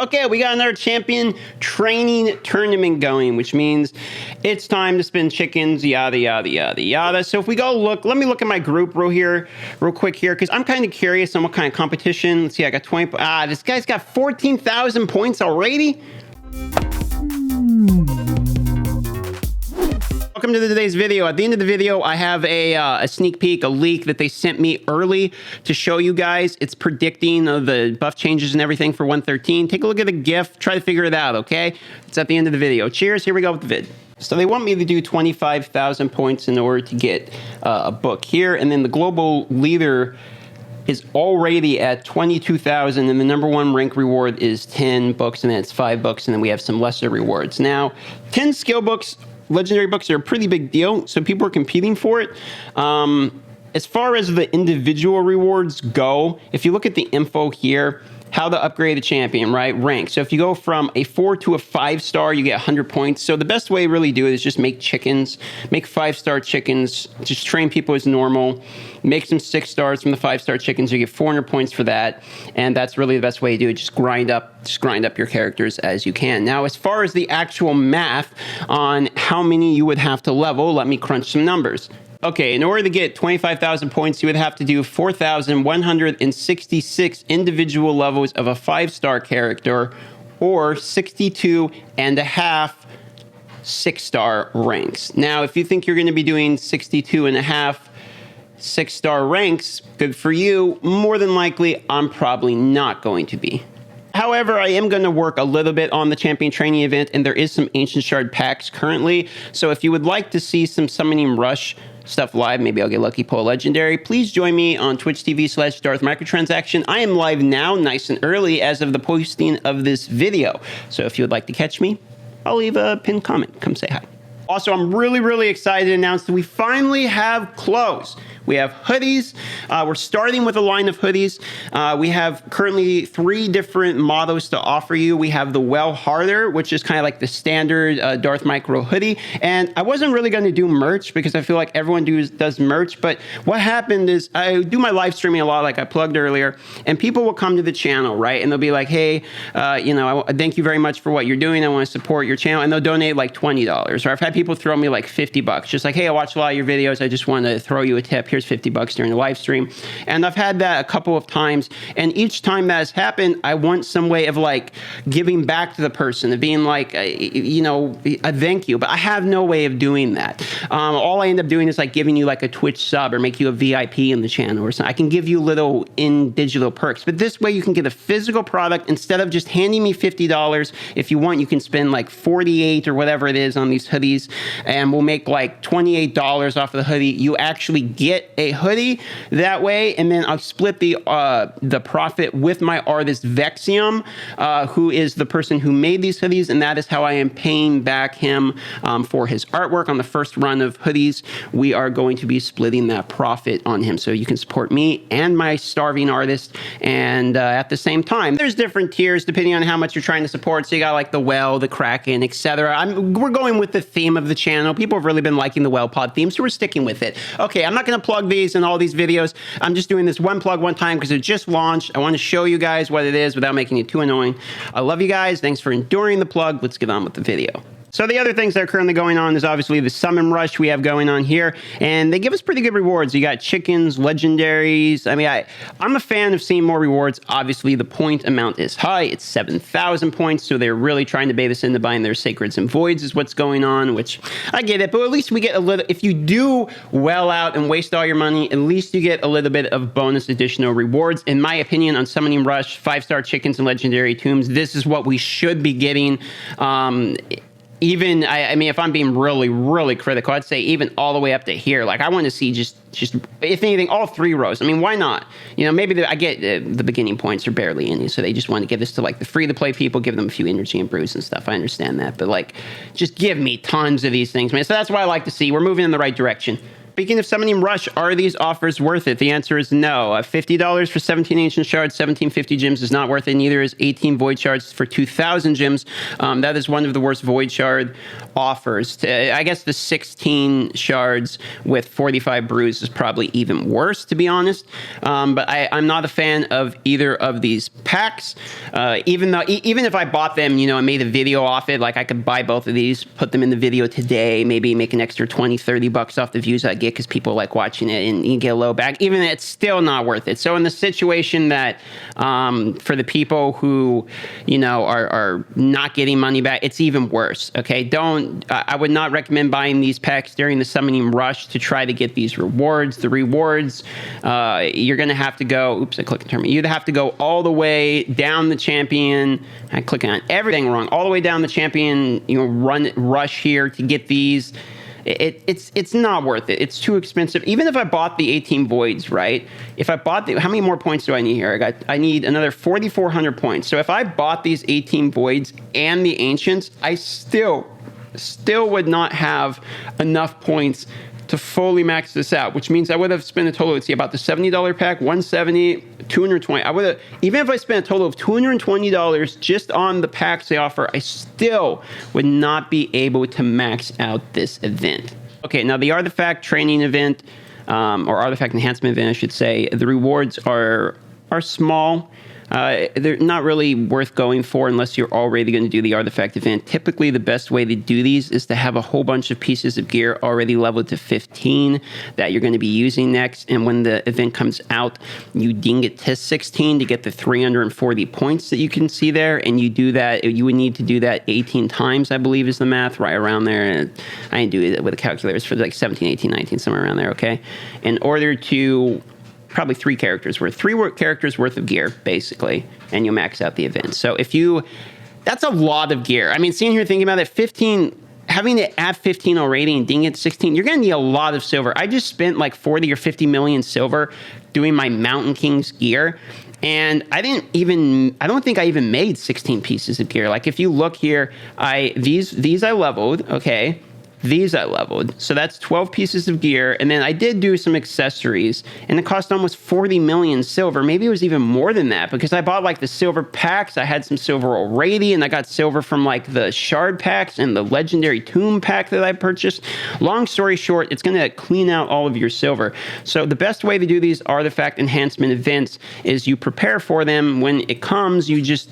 Okay, we got another champion training tournament going, which means it's time to spin chickens, yada, yada, yada, yada. So if we go look, let me look at my group real quick here, because I'm kind of curious on what kind of competition. Let's see, I got 20. This guy's got 14,000 points already. Welcome to today's video. At the end of the video, I have a sneak peek, a leak that they sent me early to show you guys. It's predicting the buff changes and everything for 113. Take a look at the GIF, try to figure it out, okay? It's at the end of the video. Cheers, here we go with the vid. So they want me to do 25,000 points in order to get a book here, and then the global leader is already at 22,000, and the #1 rank reward is 10 books, and then it's 5 books, and then we have some lesser rewards. Now, 10 skill books, legendary books are a pretty big deal, so people are competing for it. As far as the individual rewards go, if you look at the info here, how to upgrade a champion, right? Rank. So if you go from a 4 to a 5-star, you get 100 points. So the best way to really do it is just make chickens, make 5-star chickens, just train people as normal, make some 6 stars from the 5-star chickens. You get 400 points for that. And that's really the best way to do it. Just grind up your characters as you can. Now, as far as the actual math on how many you would have to level, let me crunch some numbers. Okay, in order to get 25,000 points, you would have to do 4,166 individual levels of a 5-star character, or 62 and a half 6-star ranks. Now, if you think you're going to be doing 62 and a half 6-star ranks, good for you. More than likely, I'm probably not going to be. However, I am going to work a little bit on the champion training event, and there is some ancient shard packs currently. So if you would like to see some summoning rush stuff live, maybe I'll get lucky, pull a legendary, please join me on Twitch TV/Darth Microtransaction. I am live now, nice and early, as of the posting of this video. So if you would like to catch me, I'll leave a pinned comment. Come say hi. Also, I'm really excited to announce that we finally have clothes. We have hoodies. We're starting with a line of hoodies. We have currently 3 different mottos to offer you. We have the Well Harder, which is kind of like the standard Darth Micro hoodie. And I wasn't really going to do merch because I feel like everyone does merch. But what happened is I do my live streaming a lot, like I plugged earlier, and people will come to the channel, right? And they'll be like, hey, thank you very much for what you're doing. I want to support your channel. And they'll donate like $20. Or I've had people throw me like $50, just like, hey, I watch a lot of your videos. I just want to throw you a tip. Here's $50 during the live stream. And I've had that a couple of times. And each time that has happened, I want some way of like giving back to the person, of being like, a thank you. But I have no way of doing that. All I end up doing is like giving you like a Twitch sub or make you a VIP in the channel or something. I can give you little digital perks. But this way you can get a physical product instead of just handing me $50. If you want, you can spend like $48 or whatever it is on these hoodies, and we'll make like $28 off of the hoodie. You actually get a hoodie that way, and then I'll split the profit with my artist Vexium, who is the person who made these hoodies, and that is how I am paying back him for his artwork on the first run of hoodies. We are going to be splitting that profit on him, so you can support me and my starving artist, and at the same time, there's different tiers depending on how much you're trying to support. So you got like the Well, the Kraken, etc. We're going with the theme of the channel. People have really been liking the Well Pod theme, so we're sticking with it. Okay, I'm not going to plug these in all these videos. I'm just doing this one plug one time because it just launched. I want to show you guys what it is without making it too annoying. I love you guys. Thanks for enduring the plug. Let's get on with the video. So the other things that are currently going on is obviously the summon rush we have going on here, and they give us pretty good rewards. You got chickens, legendaries. I mean, I'm a fan of seeing more rewards. Obviously, the point amount is high. It's 7,000 points, so they're really trying to bait us into buying their sacreds and voids is what's going on, which I get it, but at least we get a little. If you do well out and waste all your money, at least you get a little bit of bonus additional rewards. In my opinion, on Summoning Rush, 5-star chickens and legendary tombs, this is what we should be getting. Even, I mean, if I'm being really critical, I'd say even all the way up to here. Like, I want to see just if anything, all 3 rows. I mean, why not? Maybe I get the beginning points are barely any, so they just want to give this to, like, the free-to-play people, give them a few energy and brews and stuff. I understand that. But, like, just give me tons of these things, man. So that's what I like to see. We're moving in the right direction. Speaking of Summoning Rush, are these offers worth it? The answer is no. $50 for 17 Ancient Shards, 1750 gems is not worth it. Neither is 18 Void Shards for 2,000 gems. That is one of the worst Void Shard offers. I guess the 16 shards with 45 brews is probably even worse, to be honest. But I'm not a fan of either of these packs. Even if I bought them, you know, and made a video off it, like I could buy both of these, put them in the video today, maybe make an extra 20, 30 bucks off the views I get because people like watching it and you get a low back. Even it's still not worth it. So in the situation that for the people who, you know, are not getting money back, it's even worse. Okay, I would not recommend buying these packs during the Summoning Rush to try to get these rewards. The rewards, you're going to have to go, oops, I clicked the term. You'd have to go all the way down the champion. I'm clicking on everything wrong. All the way down the champion, you know, rush here to get these. It's not worth it. It's too expensive. Even if I bought the 18 voids, right? If I bought how many more points do I need here? I need another 4,400 points. So if I bought these 18 voids and the ancients, I still would not have enough points to fully max this out, which means I would have spent a total, let's see, about the $70 pack, $170, $220. I would have, even if I spent a total of $220 just on the packs they offer, I still would not be able to max out this event. Okay, now the artifact training event, or artifact enhancement event, I should say, the rewards are small. They're not really worth going for unless you're already going to do the artifact event. Typically, the best way to do these is to have a whole bunch of pieces of gear already leveled to 15 that you're going to be using next. And when the event comes out, you ding it to 16 to get the 340 points that you can see there. And you do that, you would need to do that 18 times, I believe is the math, right around there. And I didn't do it with a calculator. It's for like 17, 18, 19, somewhere around there, okay? In order to probably three characters worth of gear, basically, and you max out the event. So that's a lot of gear. I mean, sitting here thinking about it, 15, having to add 15 already and ding it 16, you're going to need a lot of silver. I just spent like 40 or 50 million silver doing my Mountain King's gear. And I don't think I even made 16 pieces of gear. Like if you look here, these I leveled, okay? These I leveled. So that's 12 pieces of gear. And then I did do some accessories and it cost almost 40 million silver. Maybe it was even more than that because I bought like the silver packs. I had some silver already and I got silver from like the shard packs and the legendary tomb pack that I purchased. Long story short, it's going to clean out all of your silver. So the best way to do these artifact enhancement events is you prepare for them. When it comes, you just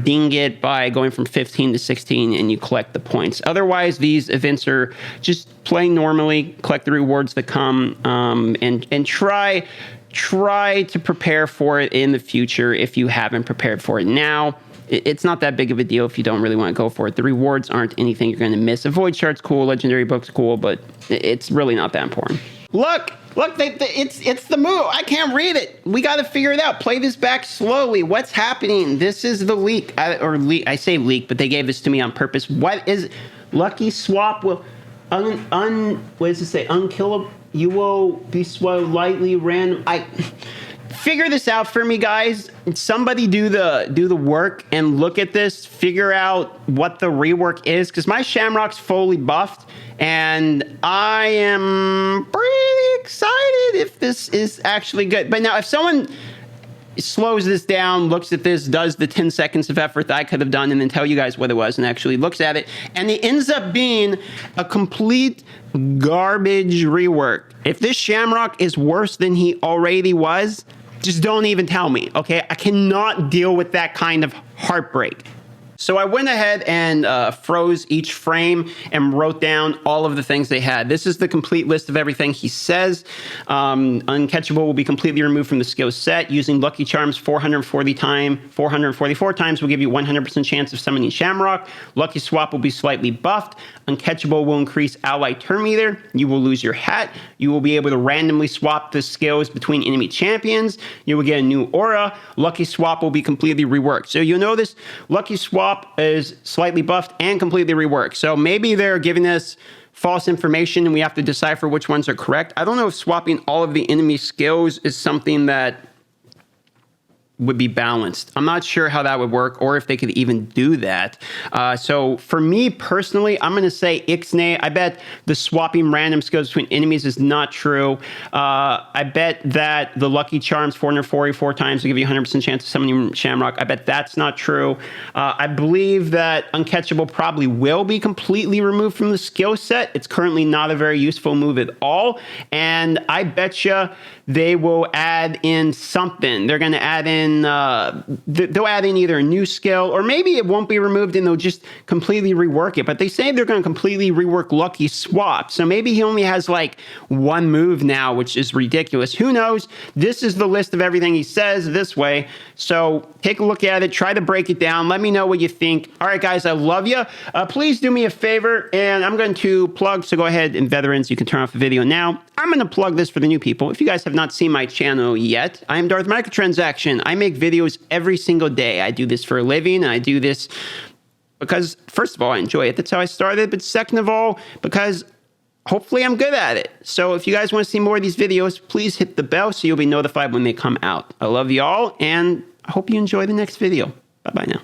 ding it by going from 15 to 16 and you collect the points. Otherwise, these events are just play normally, collect the rewards that come, and try to prepare for it in the future if you haven't prepared for it now. It's not that big of a deal if you don't really want to go for it. The rewards aren't anything you're going to miss. A Void Shard's cool, Legendary Book's cool, but it's really not that important. Look, it's the move. I can't read it. We got to figure it out. Play this back slowly. What's happening? This is the leak. I say leak, but they gave this to me on purpose. What is Lucky Swap will... what does it say? Unkillable. You will be swallowed lightly random. Figure this out for me, guys. Somebody do the work and look at this. Figure out what the rework is, because my Shamrock's fully buffed, and I am pretty excited if this is actually good. But now, if someone slows this down, looks at this, does the 10 seconds of effort that I could have done, and then tell you guys what it was, and actually looks at it, and it ends up being a complete garbage rework. If this Shamrock is worse than he already was, just don't even tell me, okay? I cannot deal with that kind of heartbreak. So I went ahead and froze each frame and wrote down all of the things they had. This is the complete list of everything he says. Uncatchable will be completely removed from the skill set. Using Lucky Charms 444 times will give you 100% chance of summoning Shamrock. Lucky Swap will be slightly buffed. Uncatchable will increase ally turn meter. You will lose your hat. You will be able to randomly swap the skills between enemy champions. You will get a new aura. Lucky Swap will be completely reworked. So you'll notice Lucky Swap is slightly buffed and completely reworked. So maybe they're giving us false information and we have to decipher which ones are correct. I don't know if swapping all of the enemy skills is something that would be balanced. I'm not sure how that would work or if they could even do that. So for me personally, I'm going to say Ixnay. I bet the swapping random skills between enemies is not true. I bet that the Lucky Charms 444 times will give you 100% chance of summoning Shamrock. I bet that's not true. I believe that Uncatchable probably will be completely removed from the skill set. It's currently not a very useful move at all. And I bet you they will add in something. They're going to add in, they'll add in either a new skill, or maybe it won't be removed and they'll just completely rework it. But they say they're going to completely rework Lucky Swap. So maybe he only has like one move now, which is ridiculous. Who knows? This is the list of everything he says this way. So take a look at it. Try to break it down. Let me know what you think. All right, guys, I love you. Please do me a favor, and I'm going to plug. So go ahead, and veterans, you can turn off the video now. I'm going to plug this for the new people. If you guys have not seen my channel yet, I am Darth Microtransaction. I make videos every single day. I do this for a living, and I do this because, first of all, I enjoy it. That's how I started. But second of all, because hopefully I'm good at it. So if you guys want to see more of these videos, please hit the bell so you'll be notified when they come out. I love you all, and I hope you enjoy the next video. Bye-bye now.